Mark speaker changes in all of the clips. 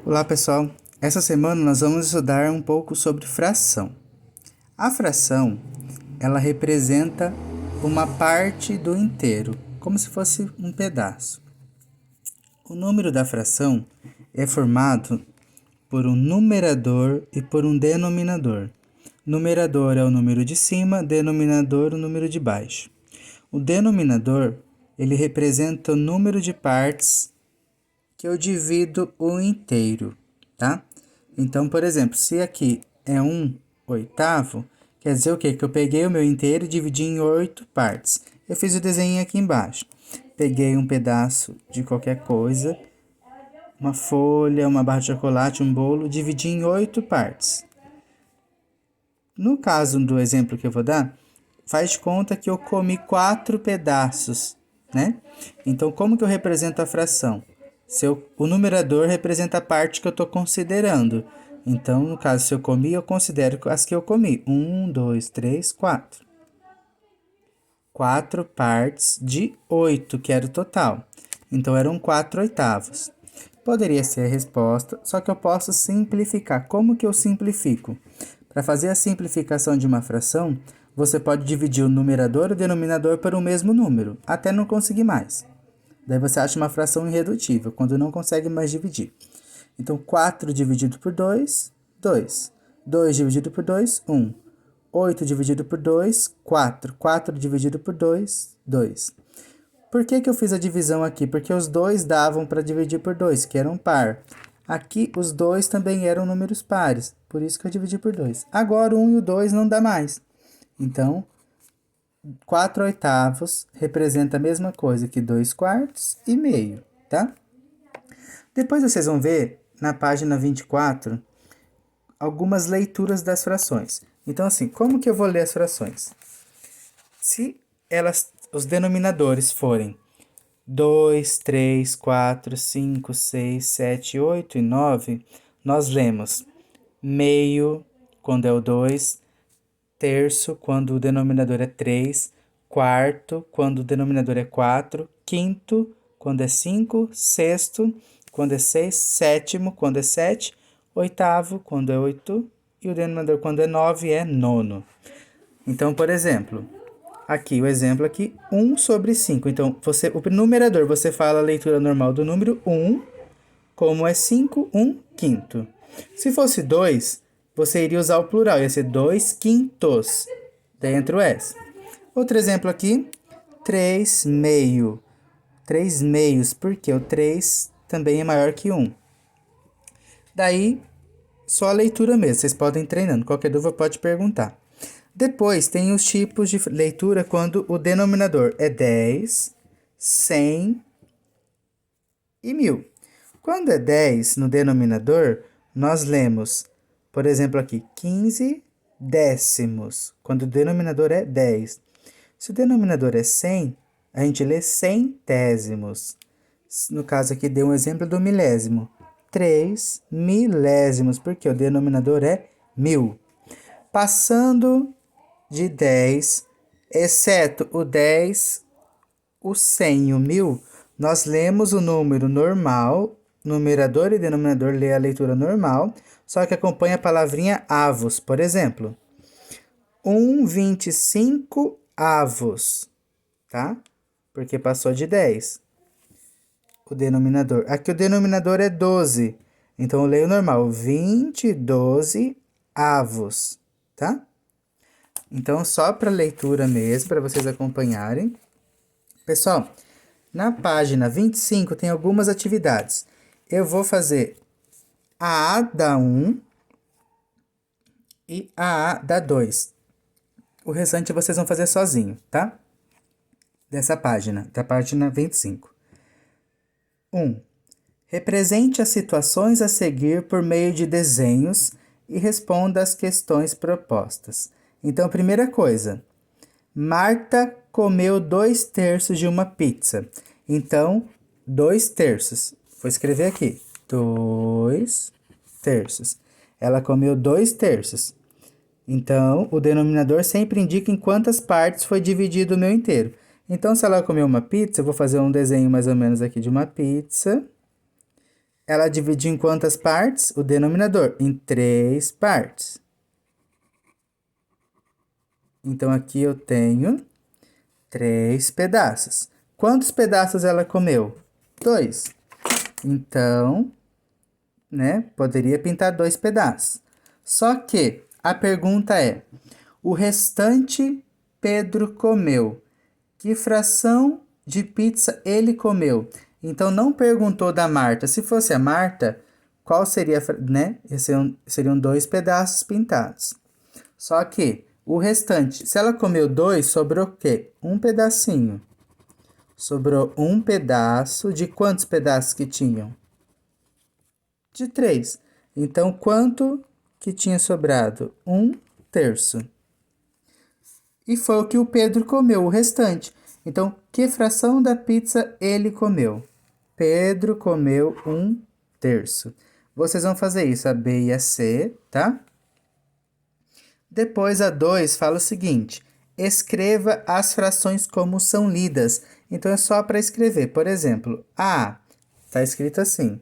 Speaker 1: Olá pessoal, essa semana nós vamos estudar um pouco sobre fração. A fração, ela representa uma parte do inteiro, como se fosse um pedaço. O número da fração é formado por um numerador e por um denominador. Numerador é o número de cima, denominador o número de baixo. O denominador, ele representa o número de partes que eu divido o inteiro, tá? Então, por exemplo, se aqui é 1/8, quer dizer o quê? Que eu peguei o meu inteiro e dividi em 8 partes. Eu fiz o desenho aqui embaixo. Peguei um pedaço de qualquer coisa, uma folha, uma barra de chocolate, um bolo, dividi em 8 partes. No caso do exemplo que eu vou dar, faz de conta que eu comi 4 pedaços, né? Então, como que eu represento a fração? O numerador representa a parte que eu estou considerando. Então, no caso, se eu comi, eu considero as que eu comi. 1, 2, 3, 4. 4 partes de 8, que era o total. Então, eram 4/8. Poderia ser a resposta, só que eu posso simplificar. Como que eu simplifico? Para fazer a simplificação de uma fração, você pode dividir o numerador e o denominador para o mesmo número, até não conseguir mais. Daí você acha uma fração irredutível, quando não consegue mais dividir. Então, 4 dividido por 2, 2. 2 dividido por 2, 1. 8 dividido por 2, 4. 4 dividido por 2, 2. Por que eu fiz a divisão aqui? Porque os 2 davam para dividir por 2, que era um par. Aqui, os 2 também eram números pares, por isso que eu dividi por 2. Agora, o 1 e o 2 não dá mais. Então, 4/8 representa a mesma coisa que 2/4 e meio, tá? Depois vocês vão ver, na página 24, algumas leituras das frações. Então, assim, como que eu vou ler as frações? Se os denominadores forem 2, 3, 4, 5, 6, 7, 8 e 9, nós lemos meio, quando é o 2, terço, quando o denominador é 3, quarto, quando o denominador é 4, quinto, quando é 5, sexto, quando é 6, sétimo, quando é 7, oitavo, quando é 8, e o denominador, quando é 9, é nono. Então, por exemplo, aqui, o exemplo aqui, 1/5. Então, o numerador, você fala a leitura normal do número 1, como é 5, 1/5. Se fosse 2, você iria usar o plural, ia ser 2/5. Daí entra o S. Outro exemplo aqui, 3/2. 3/2, porque o 3 também é maior que 1. Daí, só a leitura mesmo, vocês podem ir treinando. Qualquer dúvida pode perguntar. Depois, tem os tipos de leitura quando o denominador é 10, 100 e 1000. Quando é 10 no denominador, nós lemos, por exemplo, aqui, 15 décimos, quando o denominador é 10. Se o denominador é 100, a gente lê centésimos. No caso aqui, deu um exemplo do milésimo. 3 milésimos, porque o denominador é 1000. Passando de 10, exceto o 10, o 100 e o 1000, nós lemos o número normal, numerador e denominador lê a leitura normal, só que acompanha a palavrinha avos. Por exemplo, 1/25 avos, tá? Porque passou de 10. O denominador. Aqui o denominador é 12, então eu leio normal, 20/12 avos, tá? Então, só para leitura mesmo, para vocês acompanharem. Pessoal, na página 25 tem algumas atividades. Eu vou fazer a A da 1 e a A da 2. O restante vocês vão fazer sozinho, tá? Dessa página, da página 25. 1. Represente as situações a seguir por meio de desenhos e responda às questões propostas. Então, primeira coisa, Marta comeu 2/3 de uma pizza. Então, 2/3. Vou escrever aqui. 2/3. Ela comeu 2/3. Então, o denominador sempre indica em quantas partes foi dividido o meu inteiro. Então, se ela comeu uma pizza, eu vou fazer um desenho mais ou menos aqui de uma pizza. ela divide em quantas partes? O denominador, em 3 partes. Então, aqui eu tenho 3 pedaços. Quantos pedaços ela comeu? 2. Então, né, poderia pintar 2 pedaços. Só que a pergunta é, o restante Pedro comeu. Que fração de pizza ele comeu? Então, não perguntou da Marta. Se fosse a Marta, qual seria, né? Seriam 2 pedaços pintados. Só que o restante, se ela comeu 2, sobrou o quê? Um pedacinho. Sobrou um pedaço. De quantos pedaços que tinham? De 3. Então, quanto que tinha sobrado? 1/3. E foi o que o Pedro comeu, o restante. Então, que fração da pizza ele comeu? Pedro comeu 1/3. Vocês vão fazer isso, a B e a C, tá? Depois a 2 fala o seguinte, escreva as frações como são lidas. Então, é só para escrever. Por exemplo, A, está escrito assim.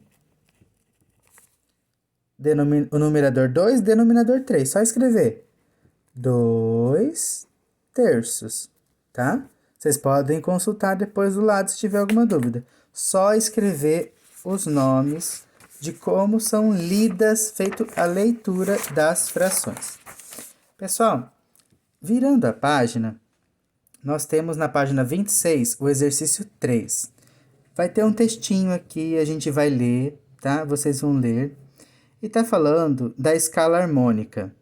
Speaker 1: O numerador 2, denominador 3. Só escrever 2/3, tá? Vocês podem consultar depois do lado se tiver alguma dúvida. Só escrever os nomes de como são lidas, feito a leitura das frações. Pessoal, virando a página, nós temos na página 26 o exercício 3. Vai ter um textinho aqui, a gente vai ler, tá? Vocês vão ler. E está falando da escala harmônica.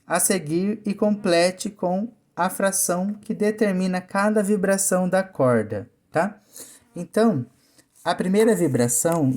Speaker 1: A seguir e complete com a fração que determina cada vibração da corda, tá? Então, a primeira vibração